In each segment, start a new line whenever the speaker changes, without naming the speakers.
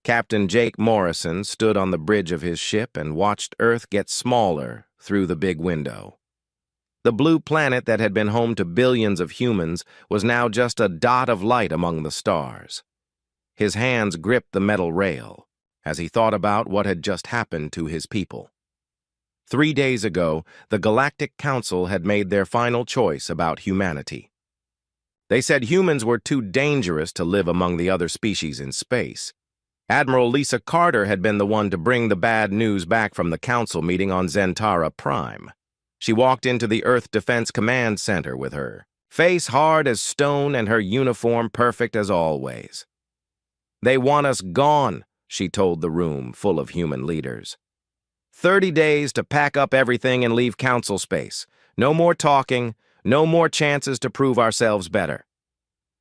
Captain Jake Morrison stood on the bridge of his ship and watched Earth get smaller through the big window. The blue planet that had been home to billions of humans was now just a dot of light among the stars. His hands gripped the metal rail as he thought about what had just happened to his people. 3 days ago, the Galactic Council had made their final choice about humanity. They said humans were too dangerous to live among the other species in space. Admiral Lisa Carter had been the one to bring the bad news back from the council meeting on Zentara Prime. She walked into the Earth Defense Command Center with her face hard as stone and her uniform perfect as always. "They want us gone," she told the room full of human leaders. 30 days to pack up everything and leave council space. No more talking, no more chances to prove ourselves better.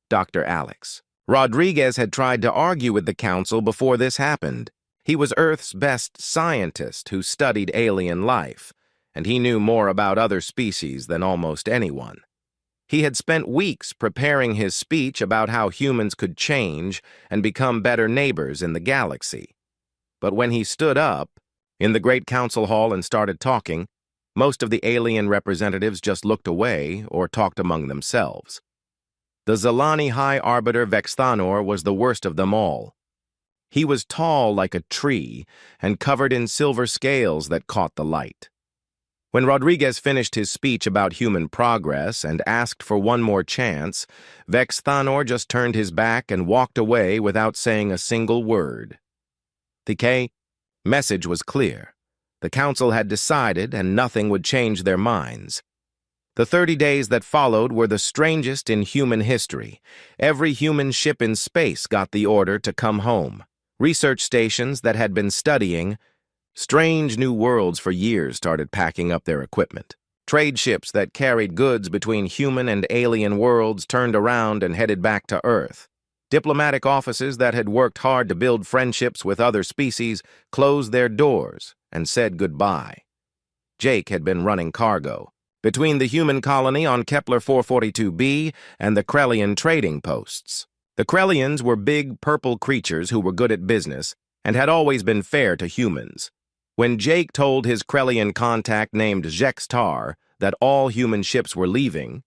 Dr. Alex Rodriguez had tried to argue with the council before this happened. He was Earth's best scientist who studied alien life, and he knew more about other species than almost anyone. He had spent weeks preparing his speech about how humans could change and become better neighbors in the galaxy. But when he stood up in the Great Council Hall and started talking, most of the alien representatives just looked away or talked among themselves. The Zelani High Arbiter Vexthanor was the worst of them all. He was tall like a tree and covered in silver scales that caught the light. When Rodriguez finished his speech about human progress and asked for one more chance, Vexthanor just turned his back and walked away without saying a single word. The message was clear. The council had decided, and nothing would change their minds. The 30 days that followed were the strangest in human history. Every human ship in space got the order to come home. Research stations that had been studying strange new worlds for years started packing up their equipment. Trade ships that carried goods between human and alien worlds turned around and headed back to Earth. Diplomatic offices that had worked hard to build friendships with other species closed their doors and said goodbye. Jake had been running cargo between the human colony on Kepler 442b and the Krellian trading posts. The Krellians were big purple creatures who were good at business and had always been fair to humans. When Jake told his Krellian contact named Jextar that all human ships were leaving,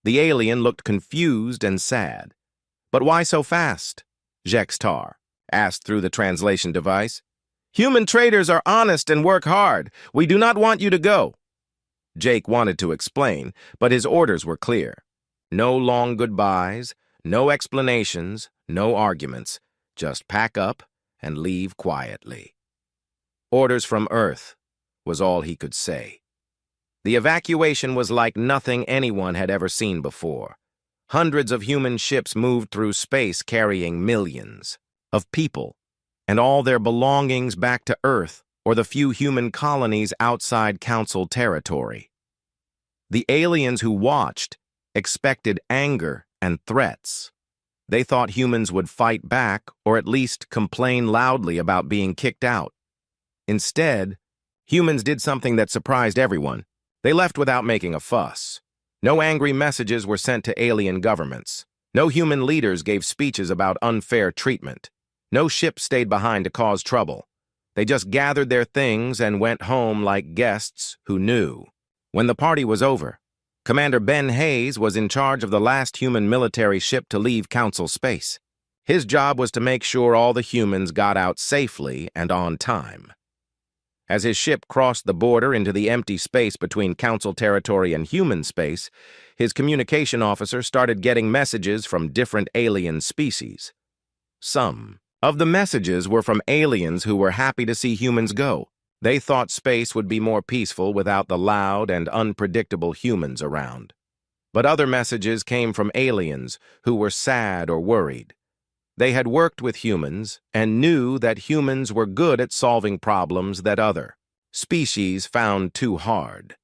the alien looked confused and sad. "But why so fast?" Jextar asked through the translation device. "Human traders are honest and work hard. We do not want you to go." Jake wanted to explain, but his orders were clear. No long goodbyes, no explanations, no arguments. Just pack up and leave quietly. "Orders from Earth," was all he could say. The evacuation was like nothing anyone had ever seen before. Hundreds of human ships moved through space carrying millions of people and all their belongings back to Earth or the few human colonies outside Council territory. The aliens who watched expected anger and threats. They thought humans would fight back or at least complain loudly about being kicked out. Instead, humans did something that surprised everyone. They left without making a fuss. No angry messages were sent to alien governments. No human leaders gave speeches about unfair treatment. No ship stayed behind to cause trouble. They just gathered their things and went home like guests who knew. When the party was over, Commander Ben Hayes was in charge of the last human military ship to leave Council space. His job was to make sure all the humans got out safely and on time. As his ship crossed the border into the empty space between Council territory and human space, his communication officer started getting messages from different alien species. Some of the messages were from aliens who were happy to see humans go. They thought space would be more peaceful without the loud and unpredictable humans around. But other messages came from aliens who were sad or worried. They had worked with humans and knew that humans were good at solving problems that other species found too hard.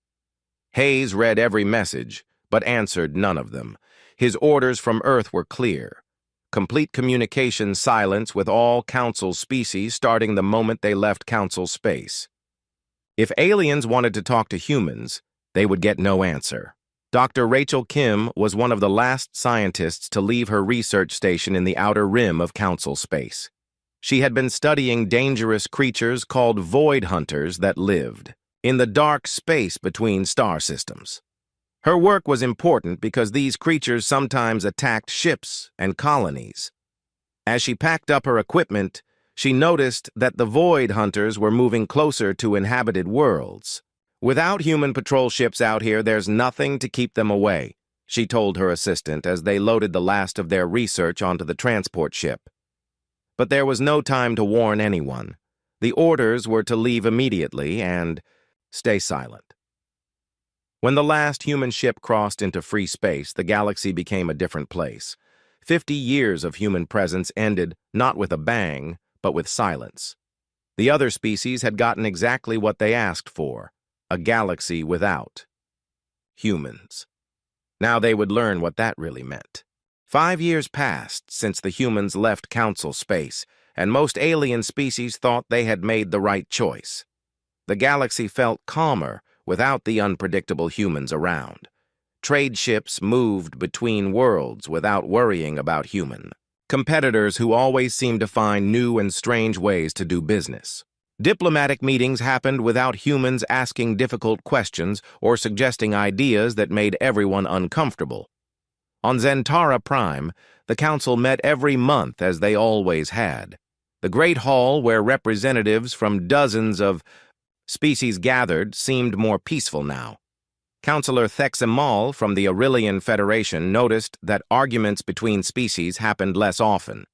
Hayes read every message, but answered none of them. His orders from Earth were clear. Complete communication silence with all Council species starting the moment they left Council space. If aliens wanted to talk to humans, they would get no answer. Dr. Rachel Kim was one of the last scientists to leave her research station in the outer rim of Council space. She had been studying dangerous creatures called void hunters that lived in the dark space between star systems. Her work was important because these creatures sometimes attacked ships and colonies. As she packed up her equipment, she noticed that the void hunters were moving closer to inhabited worlds. "Without human patrol ships out here, there's nothing to keep them away," she told her assistant as they loaded the last of their research onto the transport ship. But there was no time to warn anyone. The orders were to leave immediately and stay silent. When the last human ship crossed into free space, the galaxy became a different place. 50 years of human presence ended not with a bang, but with silence. The other species had gotten exactly what they asked for, a galaxy without humans. Now they would learn what that really meant. 5 years passed since the humans left Council space, and most alien species thought they had made the right choice. The galaxy felt calmer without the unpredictable humans around. Trade ships moved between worlds without worrying about human competitors who always seemed to find new and strange ways to do business. Diplomatic meetings happened without humans asking difficult questions or suggesting ideas that made everyone uncomfortable. On Zentara Prime, the Council met every month as they always had. The Great Hall, where representatives from dozens of species gathered, seemed more peaceful now. Councillor Thexamal from the Aurelian Federation noticed that arguments between species happened less often.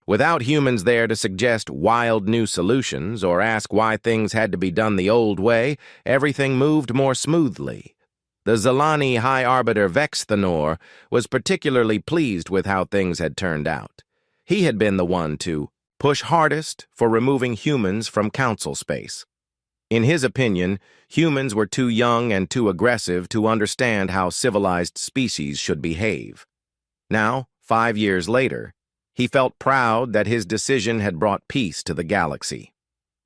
Without humans there to suggest wild new solutions or ask why things had to be done the old way, everything moved more smoothly. The Zelani High Arbiter Vexthanor was particularly pleased with how things had turned out. He had been the one to push hardest for removing humans from Council space. In his opinion, humans were too young and too aggressive to understand how civilized species should behave. Now, 5 years later, he felt proud that his decision had brought peace to the galaxy.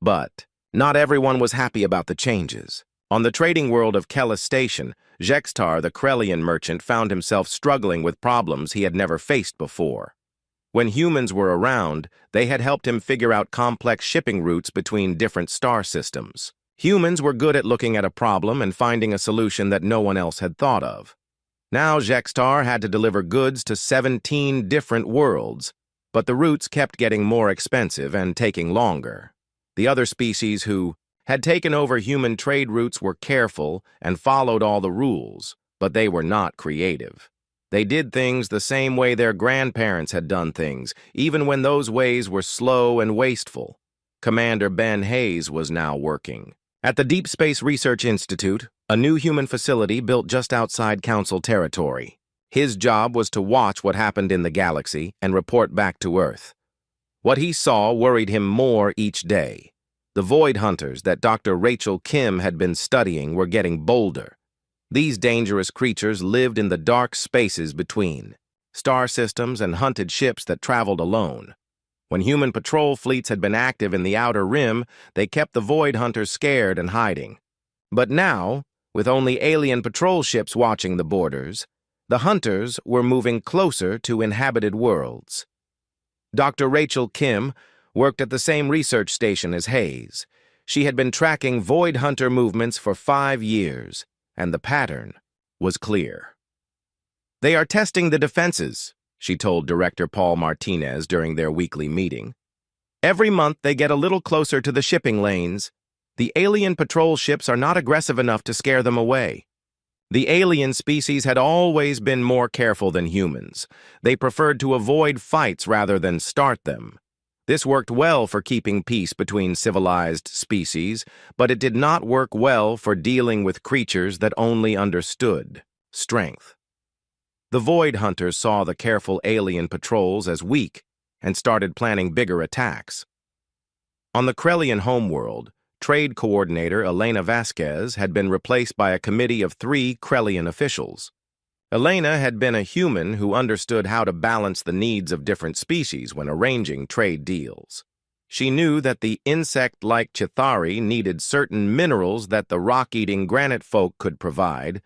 But not everyone was happy about the changes. On the trading world of Kellis Station, Jextar, the Krellian merchant, found himself struggling with problems he had never faced before. When humans were around, they had helped him figure out complex shipping routes between different star systems. Humans were good at looking at a problem and finding a solution that no one else had thought of. Now Jextar had to deliver goods to 17 different worlds, but the routes kept getting more expensive and taking longer. The other species who had taken over human trade routes were careful and followed all the rules, but they were not creative. They did things the same way their grandparents had done things, even when those ways were slow and wasteful. Commander Ben Hayes was now working at the Deep Space Research Institute, a new human facility built just outside Council territory. His job was to watch what happened in the galaxy and report back to Earth. What he saw worried him more each day. The void hunters that Dr. Rachel Kim had been studying were getting bolder. These dangerous creatures lived in the dark spaces between star systems and hunted ships that traveled alone. When human patrol fleets had been active in the outer rim, they kept the void hunters scared and hiding. But now, with only alien patrol ships watching the borders, the hunters were moving closer to inhabited worlds. Dr. Rachel Kim worked at the same research station as Hayes. She had been tracking void hunter movements for 5 years, and the pattern was clear. "They are testing the defenses," she told Director Paul Martinez during their weekly meeting. "Every month they get a little closer to the shipping lanes. The alien patrol ships are not aggressive enough to scare them away." The alien species had always been more careful than humans. They preferred to avoid fights rather than start them. This worked well for keeping peace between civilized species, but it did not work well for dealing with creatures that only understood strength. The void hunters saw the careful alien patrols as weak and started planning bigger attacks. On the Krellian homeworld, Trade Coordinator Elena Vasquez had been replaced by a committee of 3 Krellian officials. Elena had been a human who understood how to balance the needs of different species when arranging trade deals. She knew that the insect-like Chithari needed certain minerals that the rock-eating granite folk could provide,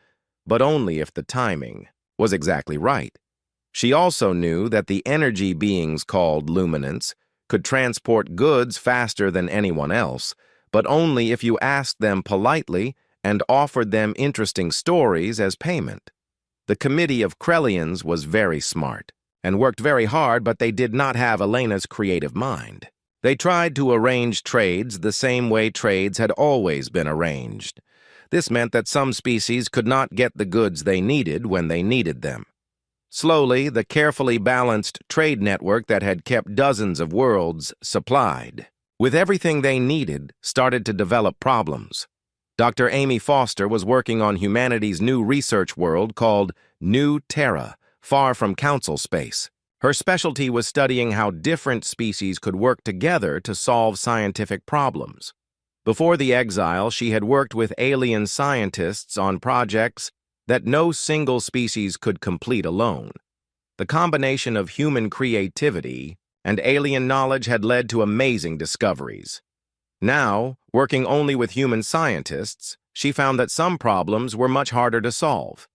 but only if the timing was exactly right. She also knew that the energy beings called luminants could transport goods faster than anyone else, but only if you asked them politely and offered them interesting stories as payment. The committee of Krellians was very smart and worked very hard, but they did not have Elena's creative mind. They tried to arrange trades the same way trades had always been arranged. This meant that some species could not get the goods they needed when they needed them. Slowly, the carefully balanced trade network that had kept dozens of worlds supplied with everything they needed started to develop problems. Dr. Amy Foster was working on humanity's new research world called New Terra, far from Council space. Her specialty was studying how different species could work together to solve scientific problems. Before the exile, she had worked with alien scientists on projects that no single species could complete alone. The combination of human creativity and alien knowledge had led to amazing discoveries. Now, working only with human scientists, she found that some problems were much harder to solve.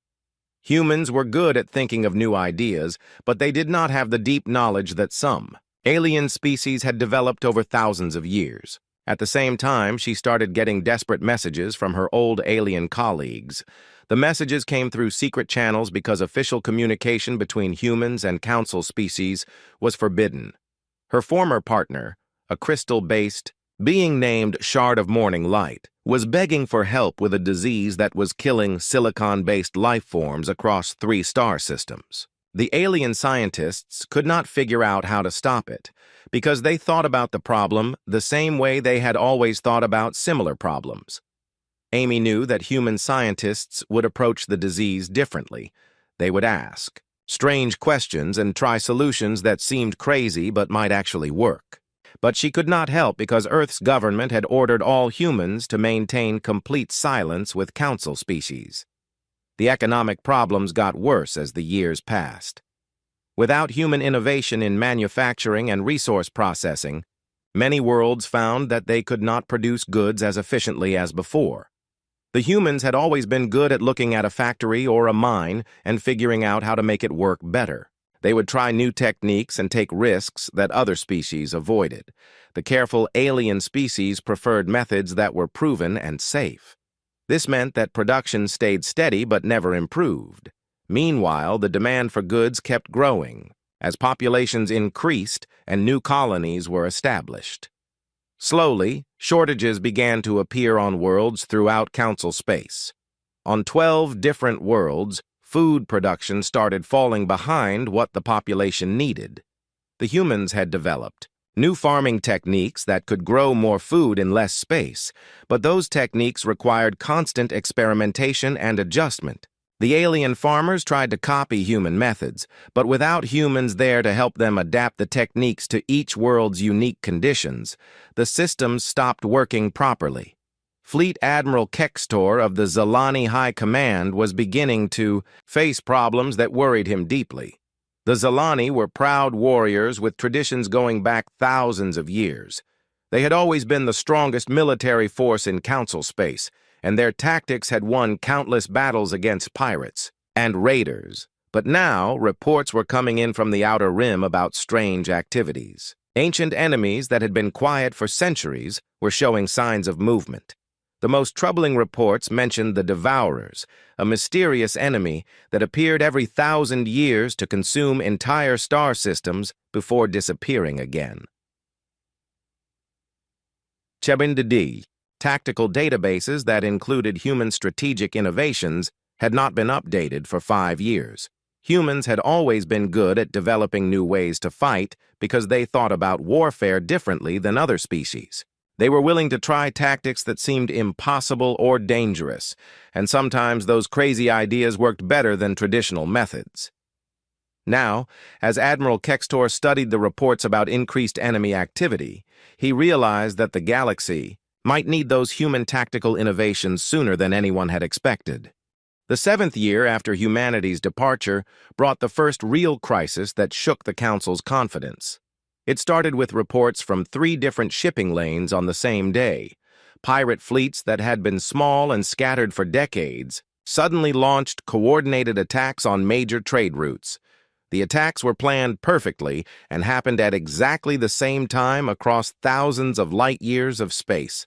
Humans were good at thinking of new ideas, but they did not have the deep knowledge that some alien species had developed over thousands of years. At the same time, she started getting desperate messages from her old alien colleagues. The messages came through secret channels because official communication between humans and council species was forbidden. Her former partner, a crystal-based being named Shard of Morning Light, was begging for help with a disease that was killing silicon-based life forms across 3 star systems. The alien scientists could not figure out how to stop it because they thought about the problem the same way they had always thought about similar problems. Amy knew that human scientists would approach the disease differently. They would ask strange questions and try solutions that seemed crazy but might actually work. But she could not help because Earth's government had ordered all humans to maintain complete silence with council species. The economic problems got worse as the years passed. Without human innovation in manufacturing and resource processing, many worlds found that they could not produce goods as efficiently as before. The humans had always been good at looking at a factory or a mine and figuring out how to make it work better. They would try new techniques and take risks that other species avoided. The careful alien species preferred methods that were proven and safe. This meant that production stayed steady but never improved. Meanwhile, the demand for goods kept growing as populations increased and new colonies were established. Slowly, shortages began to appear on worlds throughout Council space. On 12 different worlds, food production started falling behind what the population needed. The humans had developed new farming techniques that could grow more food in less space, but those techniques required constant experimentation and adjustment. The alien farmers tried to copy human methods, but without humans there to help them adapt the techniques to each world's unique conditions, the systems stopped working properly. Fleet Admiral Kextor of the Zalani High Command was beginning to face problems that worried him deeply. The Zalani were proud warriors with traditions going back thousands of years. They had always been the strongest military force in Council space, and their tactics had won countless battles against pirates and raiders. But now, reports were coming in from the Outer Rim about strange activities. Ancient enemies that had been quiet for centuries were showing signs of movement. The most troubling reports mentioned the Devourers, a mysterious enemy that appeared every 1,000 years to consume entire star systems before disappearing again. Chebindidi, tactical databases that included human strategic innovations, had not been updated for 5 years. Humans had always been good at developing new ways to fight because they thought about warfare differently than other species. They were willing to try tactics that seemed impossible or dangerous, and sometimes those crazy ideas worked better than traditional methods. Now, as Admiral Kextor studied the reports about increased enemy activity, he realized that the galaxy might need those human tactical innovations sooner than anyone had expected. The 7th year after humanity's departure brought the first real crisis that shook the Council's confidence. It started with reports from 3 different shipping lanes on the same day. Pirate fleets that had been small and scattered for decades suddenly launched coordinated attacks on major trade routes. The attacks were planned perfectly and happened at exactly the same time across thousands of light years of space.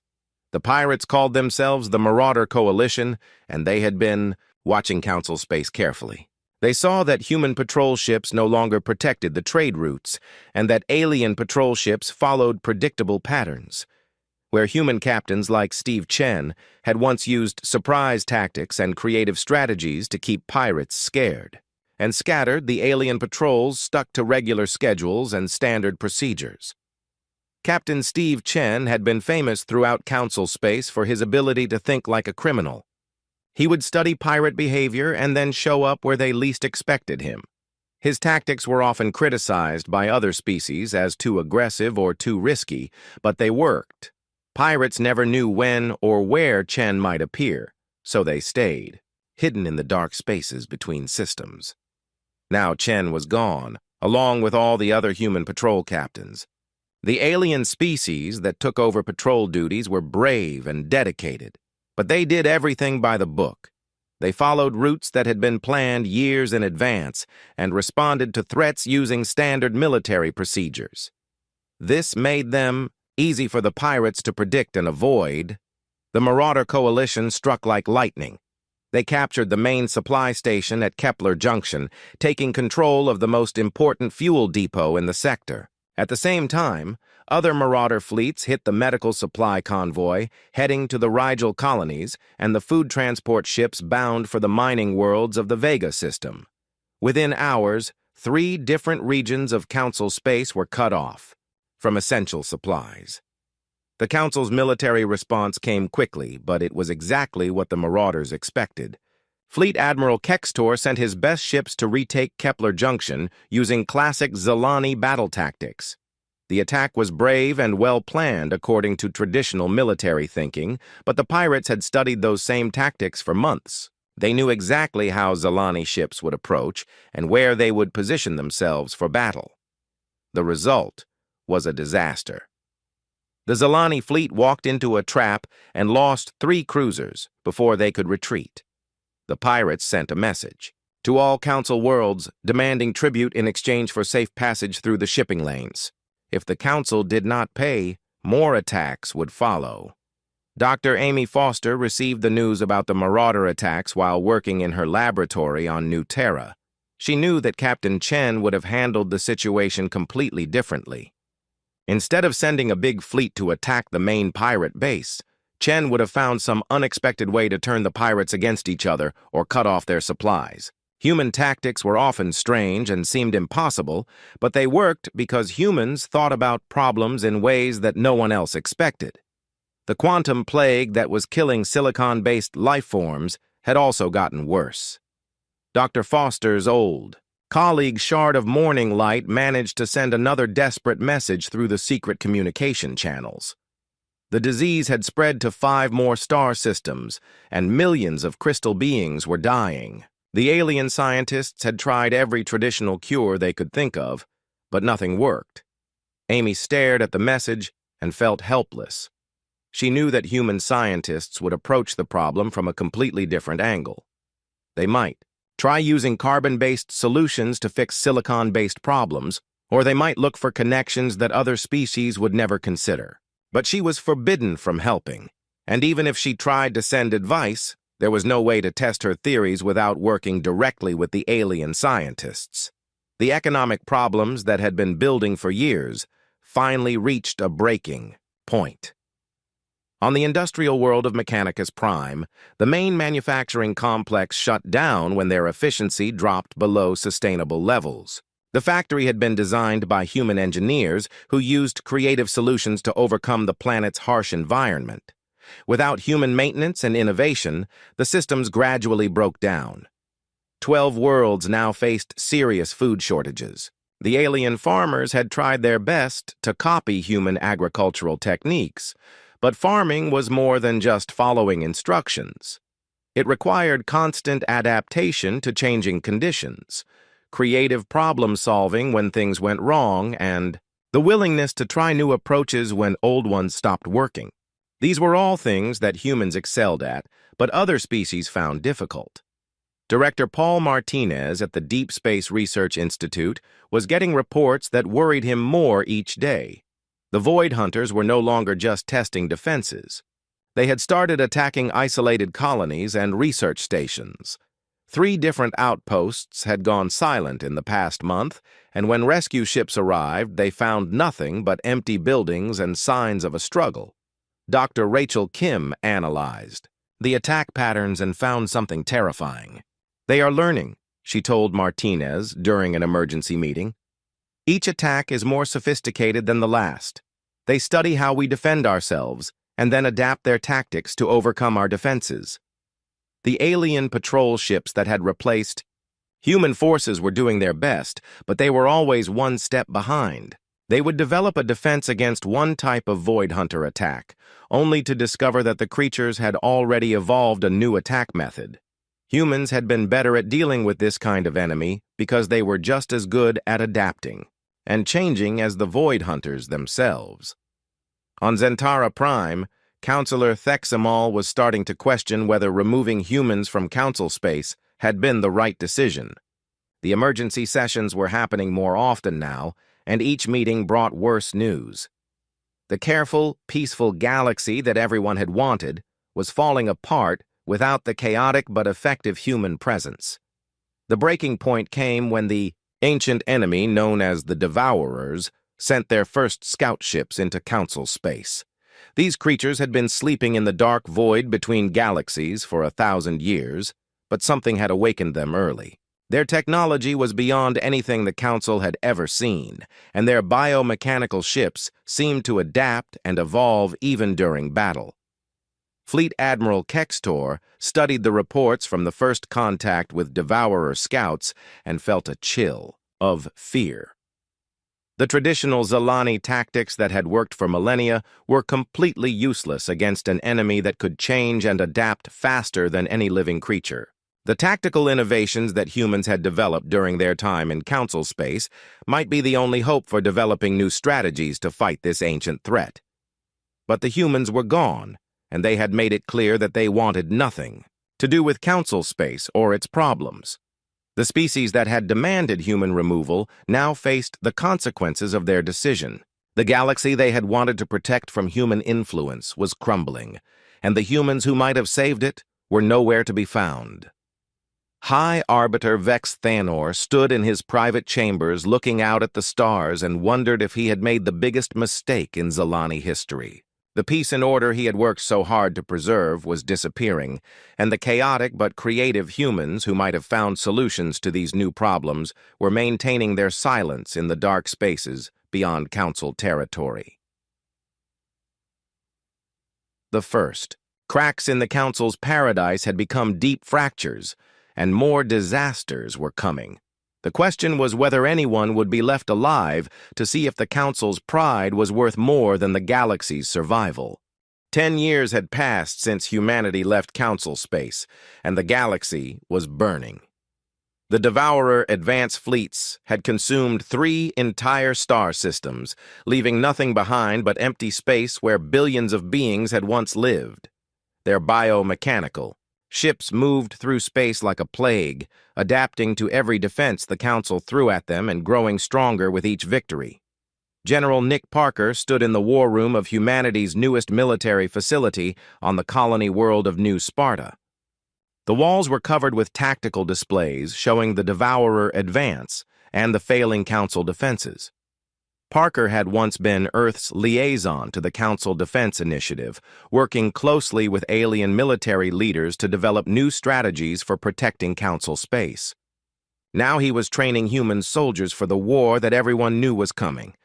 The pirates called themselves the Marauder Coalition, and they had been watching Council space carefully. They saw that human patrol ships no longer protected the trade routes, and that alien patrol ships followed predictable patterns. Where human captains like Steve Chen had once used surprise tactics and creative strategies to keep pirates scared, and scattered, the alien patrols stuck to regular schedules and standard procedures. Captain Steve Chen had been famous throughout Council space for his ability to think like a criminal. He would study pirate behavior and then show up where they least expected him. His tactics were often criticized by other species as too aggressive or too risky, but they worked. Pirates never knew when or where Chen might appear, so they stayed, hidden in the dark spaces between systems. Now Chen was gone, along with all the other human patrol captains. The alien species that took over patrol duties were brave and dedicated, but they did everything by the book. They followed routes that had been planned years in advance and responded to threats using standard military procedures. This made them easy for the pirates to predict and avoid. The Marauder Coalition struck like lightning. They captured the main supply station at Kepler Junction, taking control of the most important fuel depot in the sector. At the same time, other Marauder fleets hit the medical supply convoy, heading to the Rigel colonies, and the food transport ships bound for the mining worlds of the Vega system. Within hours, 3 different regions of Council space were cut off from essential supplies. The Council's military response came quickly, but it was exactly what the Marauders expected. Fleet Admiral Kextor sent his best ships to retake Kepler Junction using classic Zilani battle tactics. The attack was brave and well-planned according to traditional military thinking, but the pirates had studied those same tactics for months. They knew exactly how Zilani ships would approach and where they would position themselves for battle. The result was a disaster. The Zilani fleet walked into a trap and lost 3 cruisers before they could retreat. The pirates sent a message to all Council worlds demanding tribute in exchange for safe passage through the shipping lanes. If the Council did not pay, more attacks would follow. Dr. Amy Foster received the news about the Marauder attacks while working in her laboratory on New Terra. She knew that Captain Chen would have handled the situation completely differently. Instead of sending a big fleet to attack the main pirate base, Chen would have found some unexpected way to turn the pirates against each other or cut off their supplies. Human tactics were often strange and seemed impossible, but they worked because humans thought about problems in ways that no one else expected. The quantum plague that was killing silicon-based life forms had also gotten worse. Dr. Foster's old colleague Shard of Morning Light managed to send another desperate message through the secret communication channels. The disease had spread to 5 more star systems, and millions of crystal beings were dying. The alien scientists had tried every traditional cure they could think of, but nothing worked. Amy stared at the message and felt helpless. She knew that human scientists would approach the problem from a completely different angle. They might try using carbon-based solutions to fix silicon-based problems, or they might look for connections that other species would never consider. But she was forbidden from helping, and even if she tried to send advice, there was no way to test her theories without working directly with the alien scientists. The economic problems that had been building for years finally reached a breaking point. On the industrial world of Mechanicus Prime, the main manufacturing complex shut down when their efficiency dropped below sustainable levels. The factory had been designed by human engineers who used creative solutions to overcome the planet's harsh environment. Without human maintenance and innovation, the systems gradually broke down. 12 worlds now faced serious food shortages. The alien farmers had tried their best to copy human agricultural techniques, but farming was more than just following instructions. It required constant adaptation to changing conditions, creative problem-solving when things went wrong, and the willingness to try new approaches when old ones stopped working. These were all things that humans excelled at, but other species found difficult. Director Paul Martinez at the Deep Space Research Institute was getting reports that worried him more each day. The Void Hunters were no longer just testing defenses. They had started attacking isolated colonies and research stations. 3 different outposts had gone silent in the past month, and when rescue ships arrived, they found nothing but empty buildings and signs of a struggle. Dr. Rachel Kim analyzed the attack patterns and found something terrifying. "They are learning," she told Martinez during an emergency meeting. "Each attack is more sophisticated than the last. They study how we defend ourselves and then adapt their tactics to overcome our defenses." The alien patrol ships that had replaced human forces were doing their best, but they were always one step behind. They would develop a defense against one type of Void Hunter attack, only to discover that the creatures had already evolved a new attack method. Humans had been better at dealing with this kind of enemy because they were just as good at adapting and changing as the Void Hunters themselves. On Zentara Prime, Counselor Thexamal was starting to question whether removing humans from Council space had been the right decision. The emergency sessions were happening more often now, and each meeting brought worse news. The careful, peaceful galaxy that everyone had wanted was falling apart without the chaotic but effective human presence. The breaking point came when the ancient enemy known as the Devourers sent their first scout ships into Council space. These creatures had been sleeping in the dark void between galaxies for 1,000 years, but something had awakened them early. Their technology was beyond anything the Council had ever seen, and their biomechanical ships seemed to adapt and evolve even during battle. Fleet Admiral Kextor studied the reports from the first contact with Devourer scouts and felt a chill of fear. The traditional Zalani tactics that had worked for millennia were completely useless against an enemy that could change and adapt faster than any living creature. The tactical innovations that humans had developed during their time in Council space might be the only hope for developing new strategies to fight this ancient threat. But the humans were gone, and they had made it clear that they wanted nothing to do with Council space or its problems. The species that had demanded human removal now faced the consequences of their decision. The galaxy they had wanted to protect from human influence was crumbling, and the humans who might have saved it were nowhere to be found. High Arbiter Vex Thanor stood in his private chambers looking out at the stars and wondered if he had made the biggest mistake in Zalani history. The peace and order he had worked so hard to preserve was disappearing, and the chaotic but creative humans who might have found solutions to these new problems were maintaining their silence in the dark spaces beyond Council territory. The first. Cracks in the Council's paradise had become deep fractures, and more disasters were coming. The question was whether anyone would be left alive to see if the Council's pride was worth more than the galaxy's survival. 10 years had passed since humanity left Council space, and the galaxy was burning. The Devourer advance fleets had consumed 3 entire star systems, leaving nothing behind but empty space where billions of beings had once lived. Their biomechanical ships moved through space like a plague, adapting to every defense the Council threw at them and growing stronger with each victory. General Nick Parker stood in the war room of humanity's newest military facility on the colony world of New Sparta. The walls were covered with tactical displays showing the Devourer advance and the failing Council defenses. Parker had once been Earth's liaison to the Council Defense Initiative, working closely with alien military leaders to develop new strategies for protecting Council space. Now he was training human soldiers for the war that everyone knew was coming.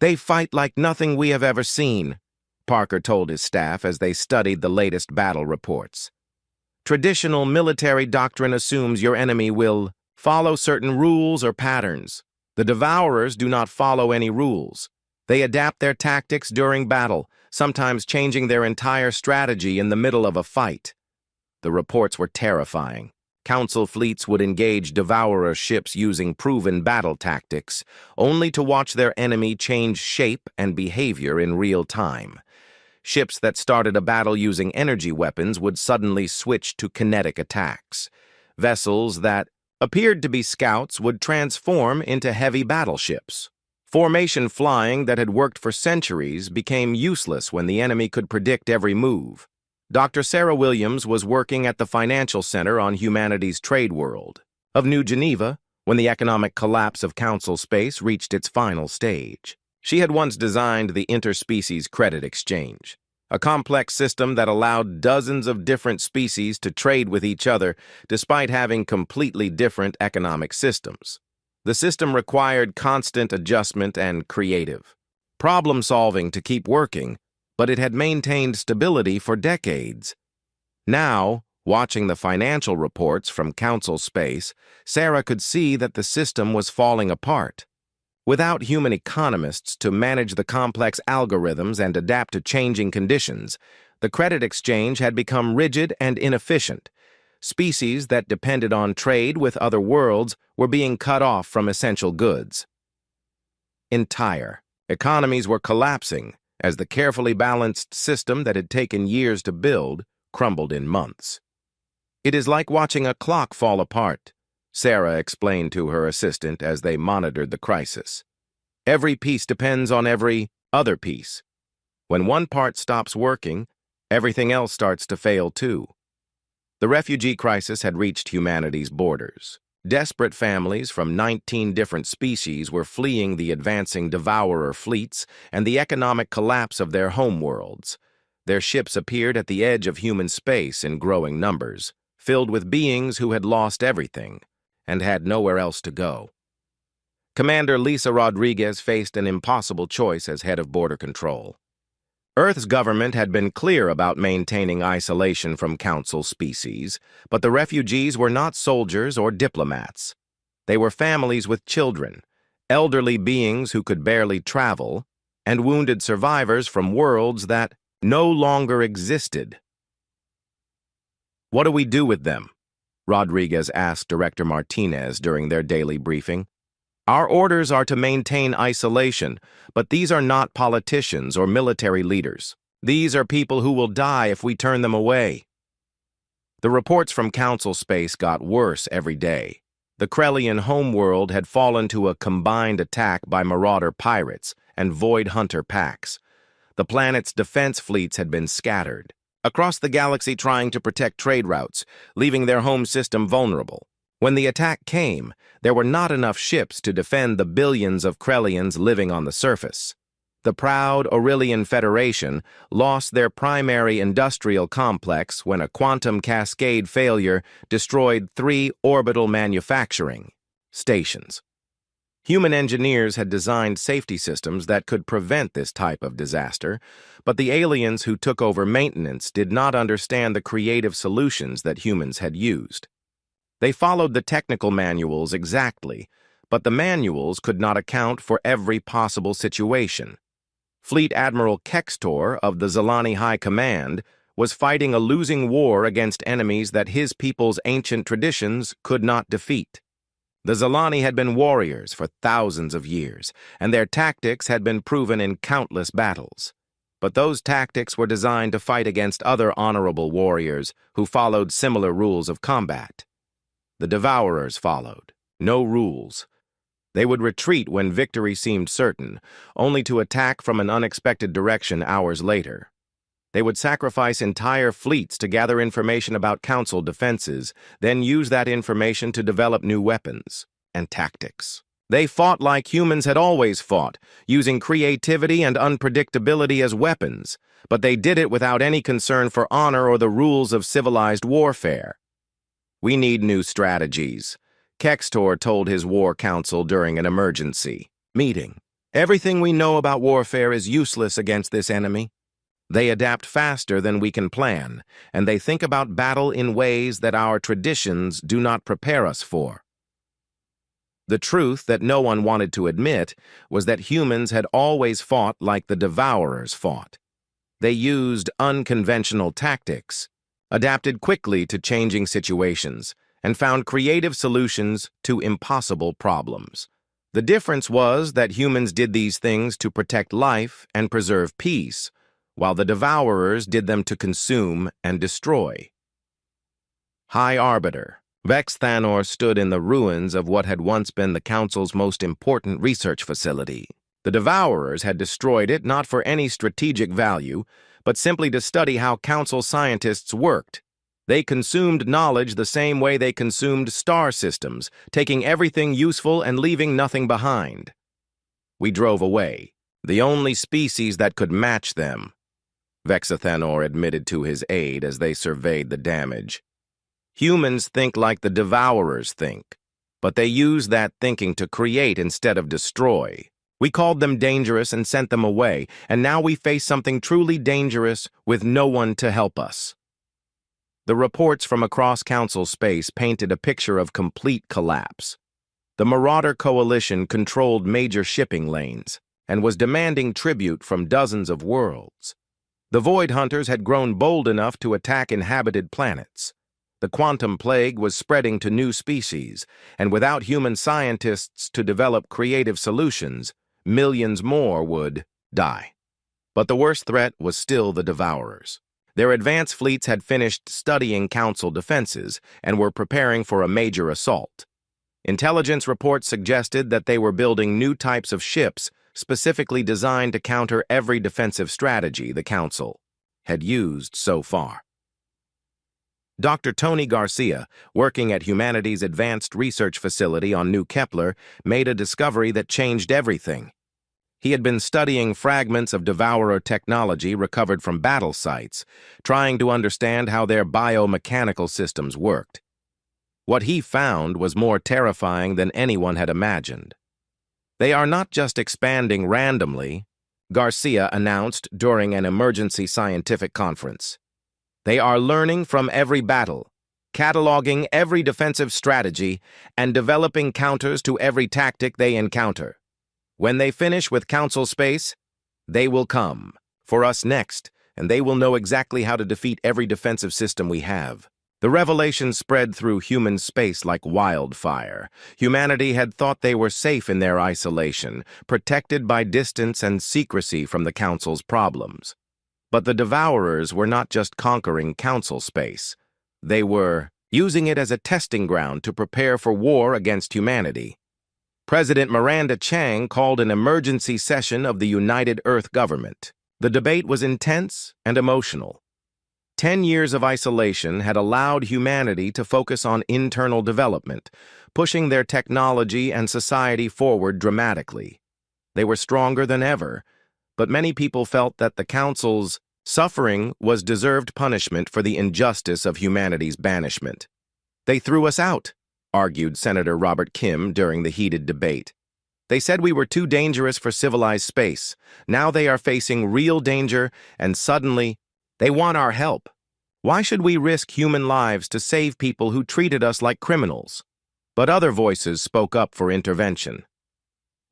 "They fight like nothing we have ever seen," Parker told his staff as they studied the latest battle reports. "Traditional military doctrine assumes your enemy will follow certain rules or patterns. The Devourers do not follow any rules. They adapt their tactics during battle, sometimes changing their entire strategy in the middle of a fight." The reports were terrifying. Council fleets would engage Devourer ships using proven battle tactics, only to watch their enemy change shape and behavior in real time. Ships that started a battle using energy weapons would suddenly switch to kinetic attacks. Vessels that appeared to be scouts would transform into heavy battleships. Formation flying that had worked for centuries became useless when the enemy could predict every move. Dr. Sarah Williams was working at the financial center on humanity's trade world of New Geneva when the economic collapse of Council space reached its final stage. She had once designed the interspecies credit exchange, a complex system that allowed dozens of different species to trade with each other despite having completely different economic systems. The system required constant adjustment and creative problem-solving to keep working, but it had maintained stability for decades. Now, watching the financial reports from Council space, Sarah could see that the system was falling apart. Without human economists to manage the complex algorithms and adapt to changing conditions, the credit exchange had become rigid and inefficient. Species that depended on trade with other worlds were being cut off from essential goods. Entire economies were collapsing as the carefully balanced system that had taken years to build crumbled in months. "It is like watching a clock fall apart," Sarah explained to her assistant as they monitored the crisis. "Every piece depends on every other piece. When one part stops working, everything else starts to fail too." The refugee crisis had reached humanity's borders. Desperate families from 19 different species were fleeing the advancing devourer fleets and the economic collapse of their homeworlds. Their ships appeared at the edge of human space in growing numbers, filled with beings who had lost everything and had nowhere else to go. Commander Lisa Rodriguez faced an impossible choice as head of border control. Earth's government had been clear about maintaining isolation from Council species, but the refugees were not soldiers or diplomats. They were families with children, elderly beings who could barely travel, and wounded survivors from worlds that no longer existed. "What do we do with them?" Rodriguez asked Director Martinez during their daily briefing. "Our orders are to maintain isolation, but these are not politicians or military leaders. These are people who will die if we turn them away." The reports from Council space got worse every day. The Krellian homeworld had fallen to a combined attack by marauder pirates and void hunter packs. The planet's defense fleets had been scattered across the galaxy trying to protect trade routes, leaving their home system vulnerable. When the attack came, there were not enough ships to defend the billions of Krellians living on the surface. The proud Aurelian Federation lost their primary industrial complex when a quantum cascade failure destroyed 3 orbital manufacturing stations. Human engineers had designed safety systems that could prevent this type of disaster, but the aliens who took over maintenance did not understand the creative solutions that humans had used. They followed the technical manuals exactly, but the manuals could not account for every possible situation. Fleet Admiral Kextor of the Zilani High Command was fighting a losing war against enemies that his people's ancient traditions could not defeat. The Zilani had been warriors for thousands of years, and their tactics had been proven in countless battles. But those tactics were designed to fight against other honorable warriors who followed similar rules of combat. The Devourers followed no rules. They would retreat when victory seemed certain, only to attack from an unexpected direction hours later. They would sacrifice entire fleets to gather information about Council defenses, then use that information to develop new weapons and tactics. They fought like humans had always fought, using creativity and unpredictability as weapons, but they did it without any concern for honor or the rules of civilized warfare. "We need new strategies," Kextor told his war council during an emergency meeting. "Everything we know about warfare is useless against this enemy. They adapt faster than we can plan, and they think about battle in ways that our traditions do not prepare us for." The truth that no one wanted to admit was that humans had always fought like the Devourers fought. They used unconventional tactics, adapted quickly to changing situations, and found creative solutions to impossible problems. The difference was that humans did these things to protect life and preserve peace, while the Devourers did them to consume and destroy. High Arbiter, Vex Thanor stood in the ruins of what had once been the Council's most important research facility. The Devourers had destroyed it not for any strategic value, but simply to study how Council scientists worked. They consumed knowledge the same way they consumed star systems, taking everything useful and leaving nothing behind. We drove away, the only species that could match them, Vexathanor admitted to his aide as they surveyed the damage. Humans think like the Devourers think, but they use that thinking to create instead of destroy. We called them dangerous and sent them away, and now we face something truly dangerous with no one to help us. The reports from across Council space painted a picture of complete collapse. The Marauder Coalition controlled major shipping lanes and was demanding tribute from dozens of worlds. The Void Hunters had grown bold enough to attack inhabited planets. The quantum plague was spreading to new species, and without human scientists to develop creative solutions, millions more would die. But the worst threat was still the Devourers. Their advanced fleets had finished studying Council defenses and were preparing for a major assault. Intelligence reports suggested that they were building new types of ships specifically designed to counter every defensive strategy the Council had used so far. Dr. Tony Garcia, working at Humanity's Advanced Research Facility on New Kepler, made a discovery that changed everything. He had been studying fragments of Devourer technology recovered from battle sites, trying to understand how their biomechanical systems worked. What he found was more terrifying than anyone had imagined. They are not just expanding randomly, Garcia announced during an emergency scientific conference. They are learning from every battle, cataloging every defensive strategy, and developing counters to every tactic they encounter. When they finish with Council space, they will come for us next, and they will know exactly how to defeat every defensive system we have. The revelation spread through human space like wildfire. Humanity had thought they were safe in their isolation, protected by distance and secrecy from the Council's problems. But the Devourers were not just conquering Council space. They were using it as a testing ground to prepare for war against humanity. President Miranda Chang called an emergency session of the United Earth government. The debate was intense and emotional. 10 years of isolation had allowed humanity to focus on internal development, pushing their technology and society forward dramatically. They were stronger than ever, but many people felt that the Council's suffering was deserved punishment for the injustice of humanity's banishment. They threw us out, argued Senator Robert Kim during the heated debate. They said we were too dangerous for civilized space. Now they are facing real danger, and suddenly, they want our help. Why should we risk human lives to save people who treated us like criminals? But other voices spoke up for intervention.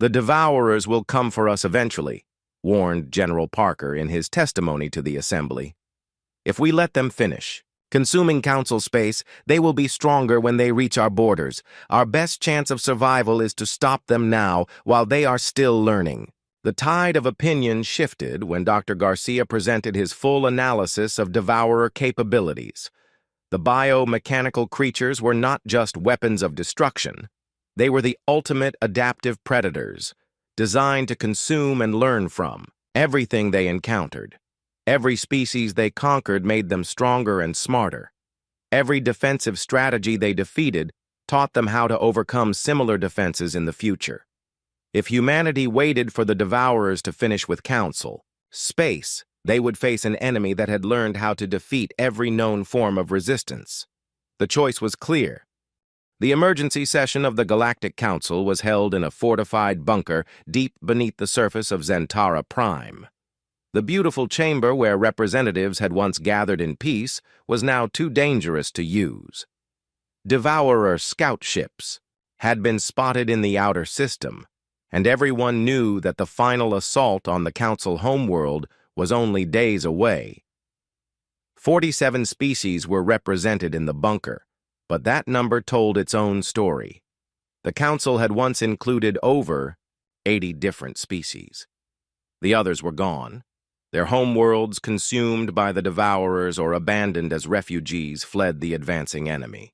The Devourers will come for us eventually, warned General Parker in his testimony to the Assembly. If we let them finish consuming Council space, they will be stronger when they reach our borders. Our best chance of survival is to stop them now while they are still learning. The tide of opinion shifted when Dr. Garcia presented his full analysis of Devourer capabilities. The biomechanical creatures were not just weapons of destruction. They were the ultimate adaptive predators, designed to consume and learn from everything they encountered. Every species they conquered made them stronger and smarter. Every defensive strategy they defeated taught them how to overcome similar defenses in the future. If humanity waited for the Devourers to finish with Council space, they would face an enemy that had learned how to defeat every known form of resistance. The choice was clear. The emergency session of the Galactic Council was held in a fortified bunker deep beneath the surface of Zentara Prime. The beautiful chamber where representatives had once gathered in peace was now too dangerous to use. Devourer scout ships had been spotted in the outer system, and everyone knew that the final assault on the Council homeworld was only days away. 47 species were represented in the bunker, but that number told its own story. The Council had once included over 80 different species. The others were gone, their homeworlds consumed by the Devourers or abandoned as refugees fled the advancing enemy.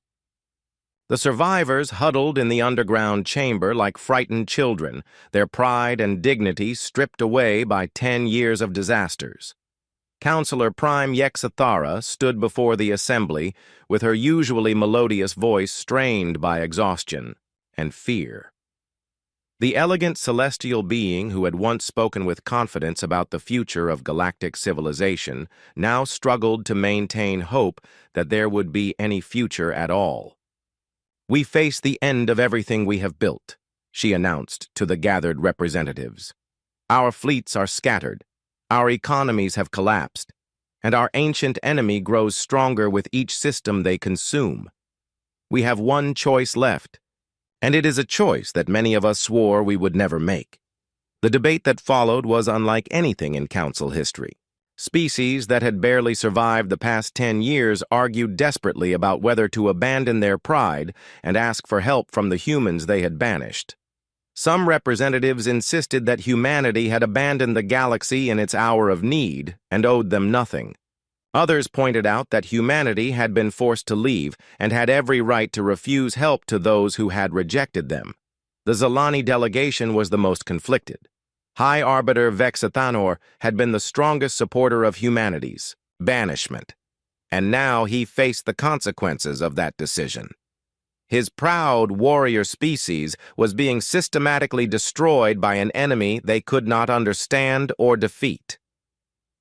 The survivors huddled in the underground chamber like frightened children, their pride and dignity stripped away by 10 years of disasters. Counselor Prime Yexathara stood before the assembly with her usually melodious voice strained by exhaustion and fear. The elegant celestial being who had once spoken with confidence about the future of galactic civilization now struggled to maintain hope that there would be any future at all. "We face the end of everything we have built," she announced to the gathered representatives. "Our fleets are scattered, our economies have collapsed, and our ancient enemy grows stronger with each system they consume. We have one choice left, and it is a choice that many of us swore we would never make." The debate that followed was unlike anything in Council history. Species that had barely survived the past 10 years argued desperately about whether to abandon their pride and ask for help from the humans they had banished. Some representatives insisted that humanity had abandoned the galaxy in its hour of need and owed them nothing. Others pointed out that humanity had been forced to leave and had every right to refuse help to those who had rejected them. The Zalani delegation was the most conflicted. High Arbiter Vexathanor had been the strongest supporter of humanity's banishment, and now he faced the consequences of that decision. His proud warrior species was being systematically destroyed by an enemy they could not understand or defeat.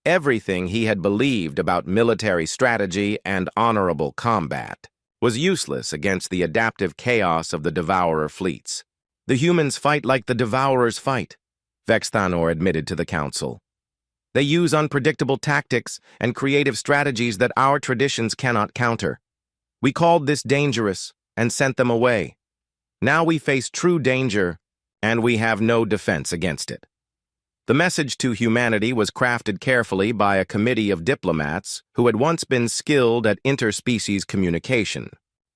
Everything he had believed about military strategy and honorable combat was useless against the adaptive chaos of the Devourer fleets. "The humans fight like the Devourers fight," Vexthanor admitted to the council. "They use unpredictable tactics and creative strategies that our traditions cannot counter. We called this dangerous and sent them away. Now we face true danger, and we have no defense against it." The message to humanity was crafted carefully by a committee of diplomats who had once been skilled at interspecies communication.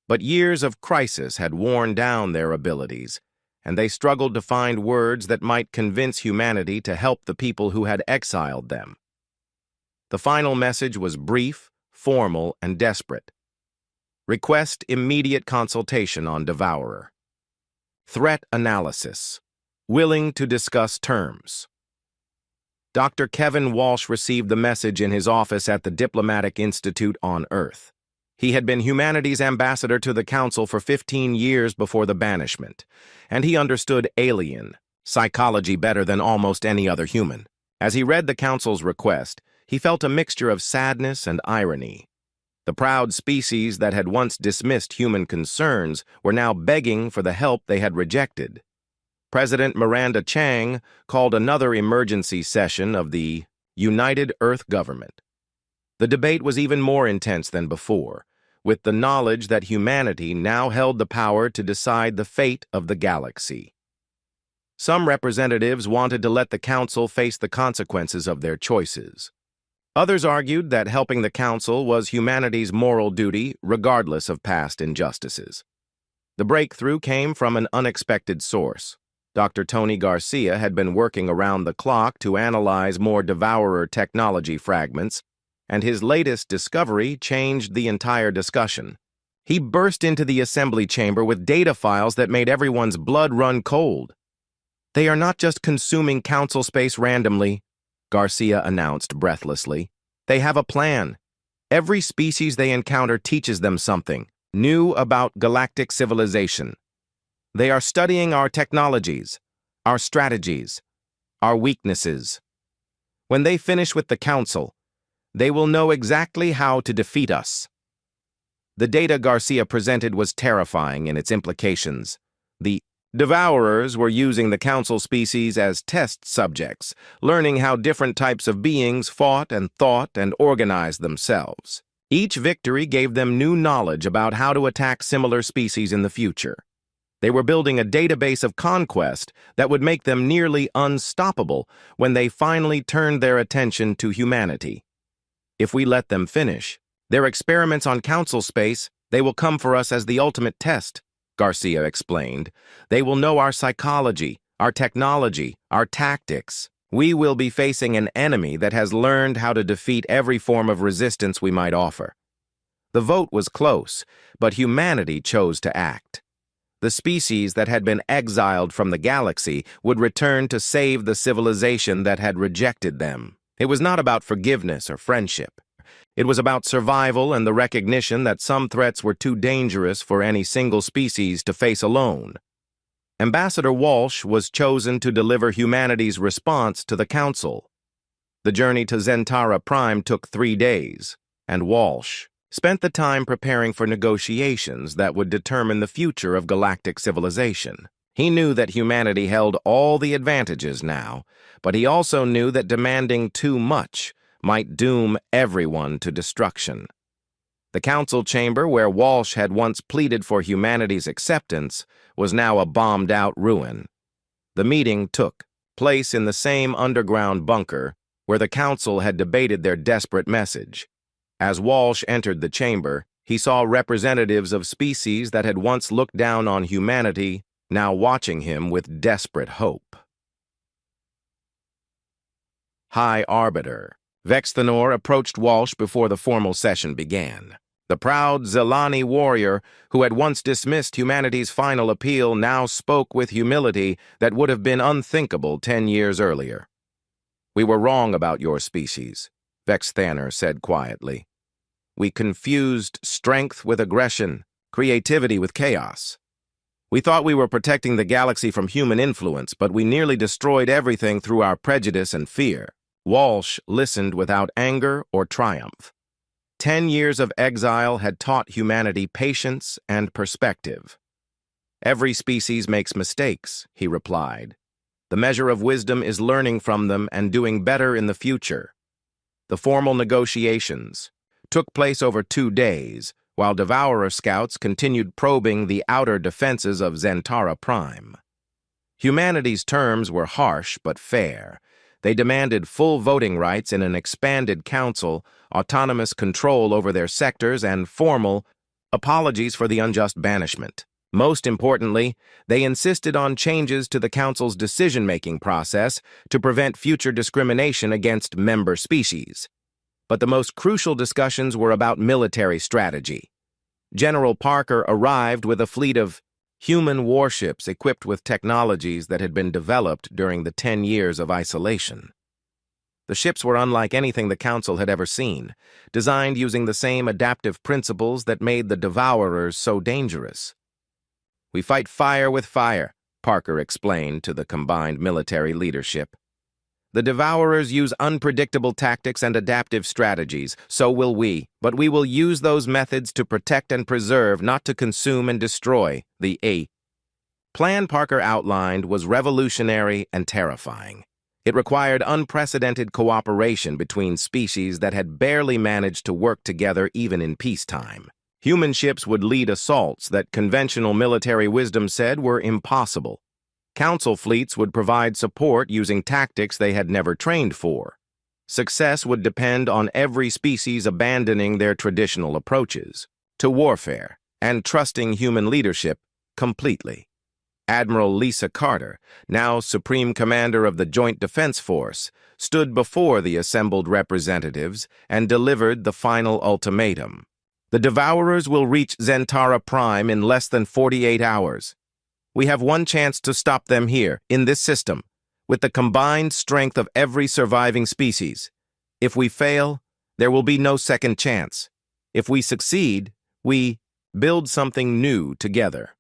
But years of crisis had worn down their abilities, and they struggled to find words that might convince humanity to help the people who had exiled them. The final message was brief, formal, and desperate. Request immediate consultation on Devourer. Threat analysis. Willing to discuss terms. Dr. Kevin Walsh received the message in his office at the Diplomatic Institute on Earth. He had been humanity's ambassador to the Council for 15 years before the banishment, and he understood alien psychology better than almost any other human. As he read the Council's request, he felt a mixture of sadness and irony. The proud species that had once dismissed human concerns were now begging for the help they had rejected. President Miranda Chang called another emergency session of the United Earth Government. The debate was even more intense than before, with the knowledge that humanity now held the power to decide the fate of the galaxy. Some representatives wanted to let the Council face the consequences of their choices. Others argued that helping the Council was humanity's moral duty, regardless of past injustices. The breakthrough came from an unexpected source. Dr. Tony Garcia had been working around the clock to analyze more Devourer technology fragments, and his latest discovery changed the entire discussion. He burst into the assembly chamber with data files that made everyone's blood run cold. "They are not just consuming Council space randomly," Garcia announced breathlessly. "They have a plan. Every species they encounter teaches them something new about galactic civilization. They are studying our technologies, our strategies, our weaknesses. When they finish with the Council, they will know exactly how to defeat us." The data Garcia presented was terrifying in its implications. The Devourers were using the Council species as test subjects, learning how different types of beings fought and thought and organized themselves. Each victory gave them new knowledge about how to attack similar species in the future. They were building a database of conquest that would make them nearly unstoppable when they finally turned their attention to humanity. "If we let them finish their experiments on Council space, they will come for us as the ultimate test," Garcia explained. "They will know our psychology, our technology, our tactics. We will be facing an enemy that has learned how to defeat every form of resistance we might offer." The vote was close, but humanity chose to act. The species that had been exiled from the galaxy would return to save the civilization that had rejected them. It was not about forgiveness or friendship. It was about survival and the recognition that some threats were too dangerous for any single species to face alone. Ambassador Walsh was chosen to deliver humanity's response to the Council. The journey to Zentara Prime took 3 days, and Walsh spent the time preparing for negotiations that would determine the future of galactic civilization. He knew that humanity held all the advantages now, but he also knew that demanding too much might doom everyone to destruction. The council chamber where Walsh had once pleaded for humanity's acceptance was now a bombed-out ruin. The meeting took place in the same underground bunker where the council had debated their desperate message. As Walsh entered the chamber, he saw representatives of species that had once looked down on humanity, now watching him with desperate hope. High Arbiter. Vexthanor approached Walsh before the formal session began. The proud Zelani warrior, who had once dismissed humanity's final appeal, now spoke with humility that would have been unthinkable 10 years earlier. "We were wrong about your species," Vexthanor said quietly. "We confused strength with aggression, creativity with chaos. We thought we were protecting the galaxy from human influence, but we nearly destroyed everything through our prejudice and fear." Walsh listened without anger or triumph. 10 years of exile had taught humanity patience and perspective. "Every species makes mistakes," he replied. "The measure of wisdom is learning from them and doing better in the future." The formal negotiations took place over 2 days, while Devourer scouts continued probing the outer defenses of Zentara Prime. Humanity's terms were harsh but fair. They demanded full voting rights in an expanded council, autonomous control over their sectors, and formal apologies for the unjust banishment. Most importantly, they insisted on changes to the council's decision-making process to prevent future discrimination against member species. But the most crucial discussions were about military strategy. General Parker arrived with a fleet of human warships equipped with technologies that had been developed during the 10 years of isolation. The ships were unlike anything the Council had ever seen, designed using the same adaptive principles that made the Devourers so dangerous. "We fight fire with fire," Parker explained to the combined military leadership. "The Devourers use unpredictable tactics and adaptive strategies, so will we, but we will use those methods to protect and preserve, not to consume and destroy." The plan Parker outlined was revolutionary and terrifying. It required unprecedented cooperation between species that had barely managed to work together even in peacetime. Human ships would lead assaults that conventional military wisdom said were impossible. Council fleets would provide support using tactics they had never trained for. Success would depend on every species abandoning their traditional approaches to warfare and trusting human leadership completely. Admiral Lisa Carter, now Supreme Commander of the Joint Defense Force, stood before the assembled representatives and delivered the final ultimatum. "The Devourers will reach Zentara Prime in less than 48 hours. We have one chance to stop them here, in this system, with the combined strength of every surviving species. If we fail, there will be no second chance. If we succeed, we build something new together."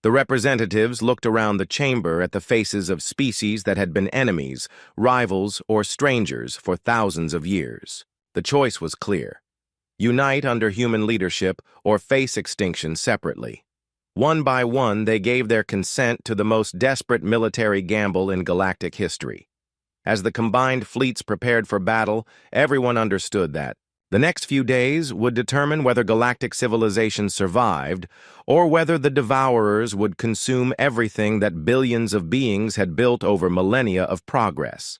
The representatives looked around the chamber at the faces of species that had been enemies, rivals, or strangers for thousands of years. The choice was clear: unite under human leadership or face extinction separately. One by one, they gave their consent to the most desperate military gamble in galactic history. As the combined fleets prepared for battle, everyone understood that the next few days would determine whether galactic civilization survived or whether the Devourers would consume everything that billions of beings had built over millennia of progress.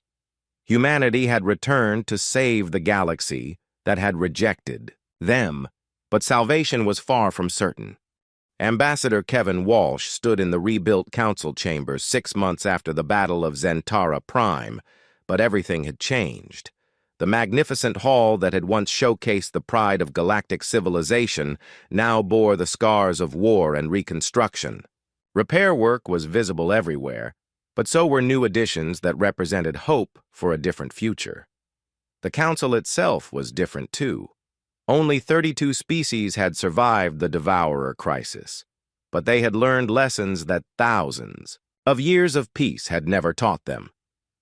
Humanity had returned to save the galaxy that had rejected them, but salvation was far from certain. Ambassador Kevin Walsh stood in the rebuilt council chambers 6 months after the Battle of Zentara Prime, but everything had changed. The magnificent hall that had once showcased the pride of galactic civilization now bore the scars of war and reconstruction. Repair work was visible everywhere, but so were new additions that represented hope for a different future. The council itself was different too. Only 32 species had survived the Devourer crisis, but they had learned lessons that thousands of years of peace had never taught them.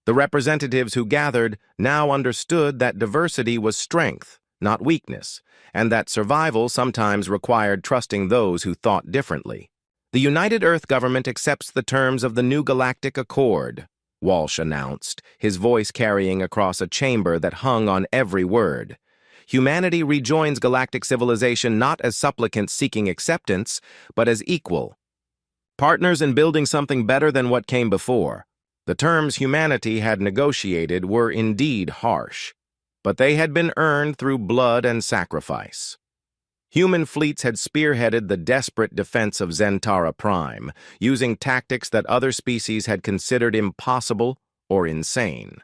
The representatives who gathered now understood that diversity was strength, not weakness, and that survival sometimes required trusting those who thought differently. The United Earth government accepts the terms of the new Galactic Accord, Walsh announced, his voice carrying across a chamber that hung on every word. Humanity rejoins galactic civilization not as supplicants seeking acceptance, but as equal. Partners in building something better than what came before. The terms humanity had negotiated were indeed harsh, but they had been earned through blood and sacrifice. Human fleets had spearheaded the desperate defense of Zentara Prime, using tactics that other species had considered impossible or insane.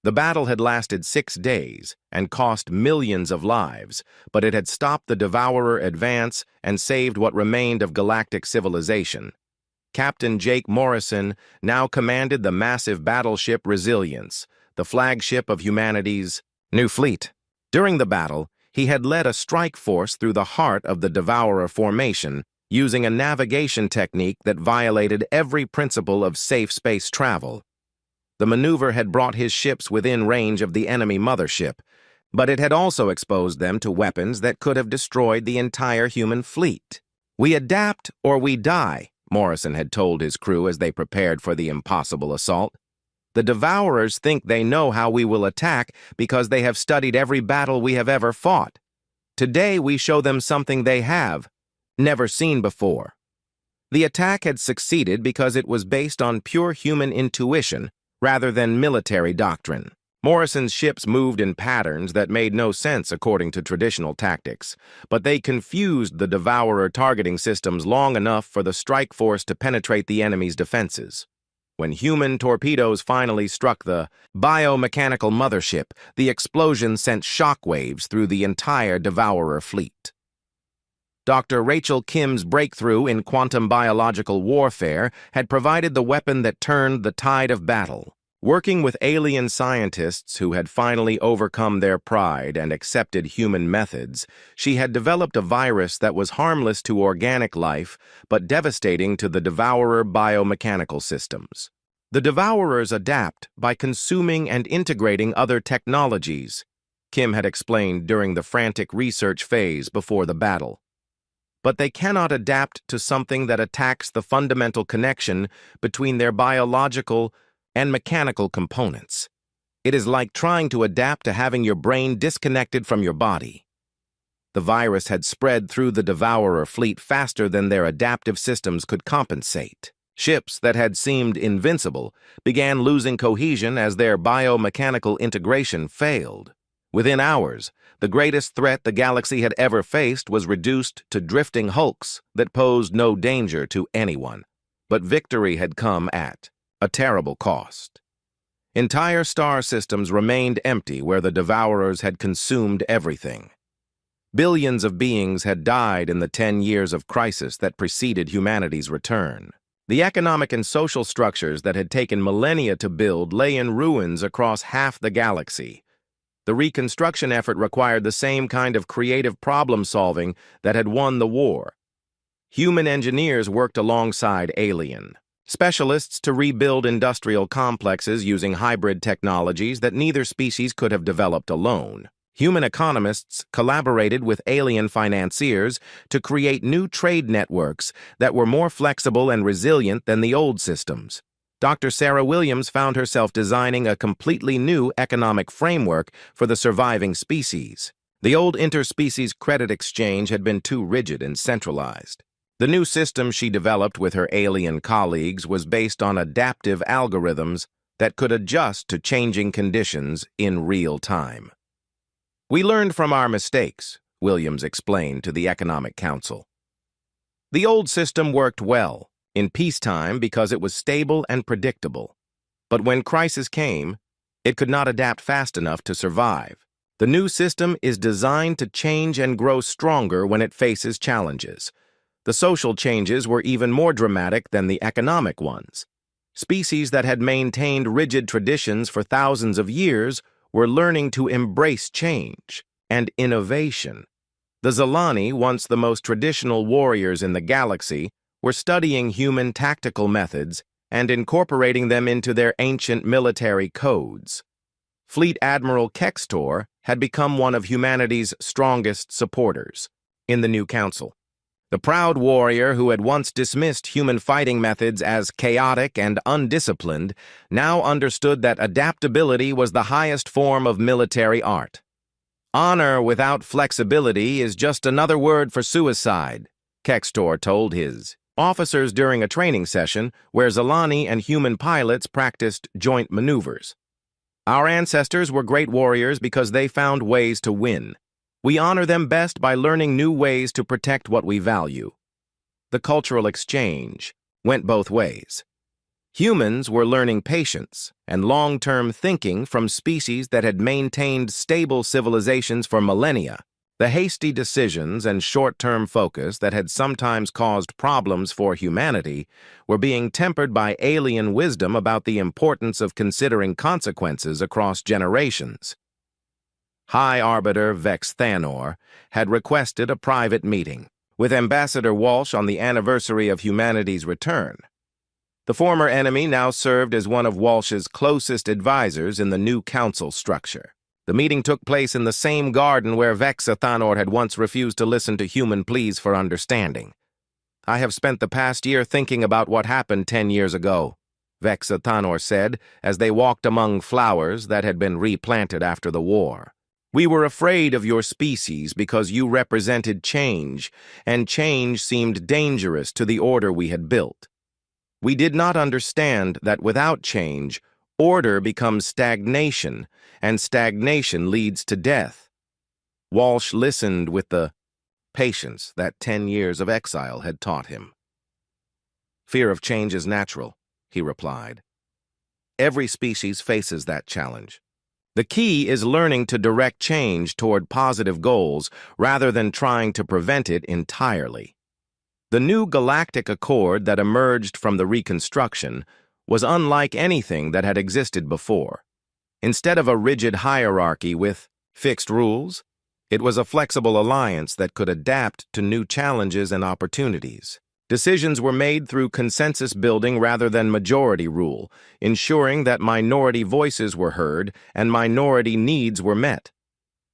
The battle had lasted 6 days and cost millions of lives, but it had stopped the Devourer advance and saved what remained of galactic civilization. Captain Jake Morrison now commanded the massive battleship Resilience, the flagship of humanity's new fleet. During the battle, he had led a strike force through the heart of the Devourer formation, using a navigation technique that violated every principle of safe space travel. The maneuver had brought his ships within range of the enemy mothership, but it had also exposed them to weapons that could have destroyed the entire human fleet. "We adapt or we die," Morrison had told his crew as they prepared for the impossible assault. "The Devourers think they know how we will attack because they have studied every battle we have ever fought. Today we show them something they have never seen before." The attack had succeeded because it was based on pure human intuition rather than military doctrine. Morrison's ships moved in patterns that made no sense according to traditional tactics, but they confused the Devourer targeting systems long enough for the strike force to penetrate the enemy's defenses. When human torpedoes finally struck the biomechanical mothership, the explosion sent shockwaves through the entire Devourer fleet. Dr. Rachel Kim's breakthrough in quantum biological warfare had provided the weapon that turned the tide of battle. Working with alien scientists who had finally overcome their pride and accepted human methods, she had developed a virus that was harmless to organic life but devastating to the Devourer biomechanical systems. The Devourers adapt by consuming and integrating other technologies, Kim had explained during the frantic research phase before the battle. But they cannot adapt to something that attacks the fundamental connection between their biological and mechanical components. It is like trying to adapt to having your brain disconnected from your body. The virus had spread through the Devourer fleet faster than their adaptive systems could compensate. Ships that had seemed invincible began losing cohesion as their biomechanical integration failed. Within hours, the greatest threat the galaxy had ever faced was reduced to drifting hulks that posed no danger to anyone. But victory had come at a terrible cost. Entire star systems remained empty where the Devourers had consumed everything. Billions of beings had died in the 10 years of crisis that preceded humanity's return. The economic and social structures that had taken millennia to build lay in ruins across half the galaxy. The reconstruction effort required the same kind of creative problem-solving that had won the war. Human engineers worked alongside alien specialists to rebuild industrial complexes using hybrid technologies that neither species could have developed alone. Human economists collaborated with alien financiers to create new trade networks that were more flexible and resilient than the old systems. Dr. Sarah Williams found herself designing a completely new economic framework for the surviving species. The old interspecies credit exchange had been too rigid and centralized. The new system she developed with her alien colleagues was based on adaptive algorithms that could adjust to changing conditions in real time. "We learned from our mistakes," Williams explained to the Economic Council. The old system worked well in peacetime because it was stable and predictable. But when crisis came, It could not adapt fast enough to survive. The new system is designed to change and grow stronger when it faces challenges. The social changes were even more dramatic than the economic ones. Species that had maintained rigid traditions for thousands of years were learning to embrace change and innovation. The Zilani, once the most traditional warriors in the galaxy, were studying human tactical methods and incorporating them into their ancient military codes. Fleet Admiral Storie had become one of humanity's strongest supporters in the new council. The proud warrior who had once dismissed human fighting methods as chaotic and undisciplined now understood that adaptability was the highest form of military art. Honor without flexibility is just another word for suicide, Storie told his officers during a training session where Zilani and human pilots practiced joint maneuvers. Our ancestors were great warriors because they found ways to win. We honor them best by learning new ways to protect what we value. The cultural exchange went both ways. Humans were learning patience and long-term thinking from species that had maintained stable civilizations for millennia. The hasty decisions and short-term focus that had sometimes caused problems for humanity were being tempered by alien wisdom about the importance of considering consequences across generations. High Arbiter Vex Thanor had requested a private meeting with Ambassador Walsh on the anniversary of humanity's return. The former enemy now served as one of Walsh's closest advisors in the new council structure. The meeting took place in the same garden where Vex Thanor had once refused to listen to human pleas for understanding. "I have spent the past year thinking about what happened 10 years ago," Vex Thanor said as they walked among flowers that had been replanted after the war. "We were afraid of your species because you represented change, and change seemed dangerous to the order we had built. We did not understand that without change, order becomes stagnation, and stagnation leads to death." Walsh listened with the patience that 10 years of exile had taught him. "Fear of change is natural," he replied. "Every species faces that challenge. The key is learning to direct change toward positive goals rather than trying to prevent it entirely." The new Galactic Accord that emerged from the Reconstruction was unlike anything that had existed before. Instead of a rigid hierarchy with fixed rules, it was a flexible alliance that could adapt to new challenges and opportunities. Decisions were made through consensus building rather than majority rule, ensuring that minority voices were heard and minority needs were met.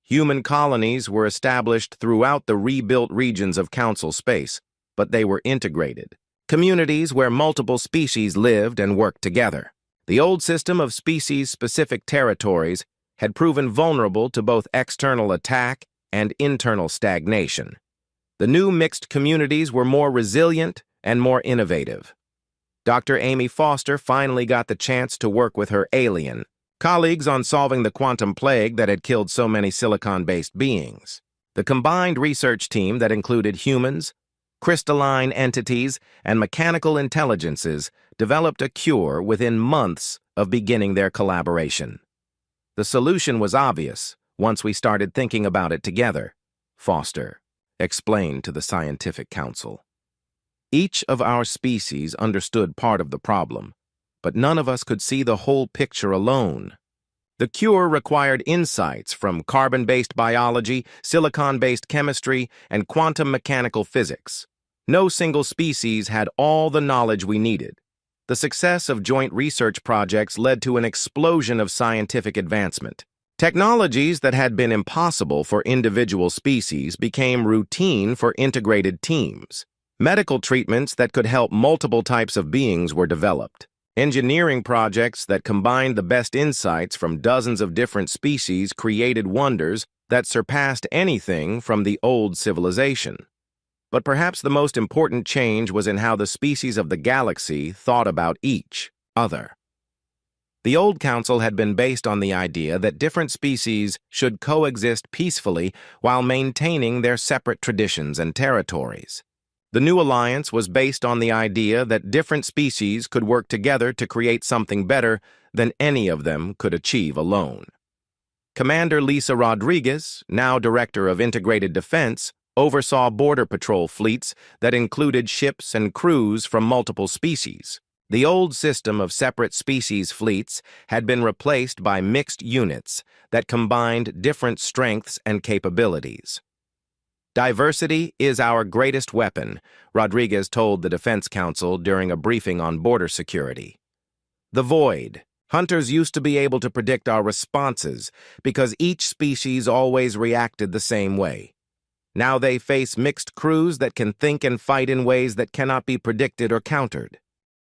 Human colonies were established throughout the rebuilt regions of council space, but they were integrated. Communities where multiple species lived and worked together. The old system of species-specific territories had proven vulnerable to both external attack and internal stagnation. The new mixed communities were more resilient and more innovative. Dr. Amy Foster finally got the chance to work with her alien colleagues on solving the quantum plague that had killed so many silicon-based beings. The combined research team that included humans, crystalline entities, and mechanical intelligences developed a cure within months of beginning their collaboration. The solution was obvious once we started thinking about it together, Foster explained to the scientific council. Each of our species understood part of the problem, but none of us could see the whole picture alone. The cure required insights from carbon-based biology, silicon-based chemistry, and quantum mechanical physics. No single species had all the knowledge we needed. The success of joint research projects led to an explosion of scientific advancement. Technologies that had been impossible for individual species became routine for integrated teams. Medical treatments that could help multiple types of beings were developed. Engineering projects that combined the best insights from dozens of different species created wonders that surpassed anything from the old civilization. But perhaps the most important change was in how the species of the galaxy thought about each other. The old council had been based on the idea that different species should coexist peacefully while maintaining their separate traditions and territories. The new alliance was based on the idea that different species could work together to create something better than any of them could achieve alone. Commander Lisa Rodriguez, now Director of Integrated Defense, oversaw Border Patrol fleets that included ships and crews from multiple species. The old system of separate species fleets had been replaced by mixed units that combined different strengths and capabilities. Diversity is our greatest weapon, Rodriguez told the Defense Council during a briefing on border security. The void. Hunters used to be able to predict our responses because each species always reacted the same way. Now they face mixed crews that can think and fight in ways that cannot be predicted or countered.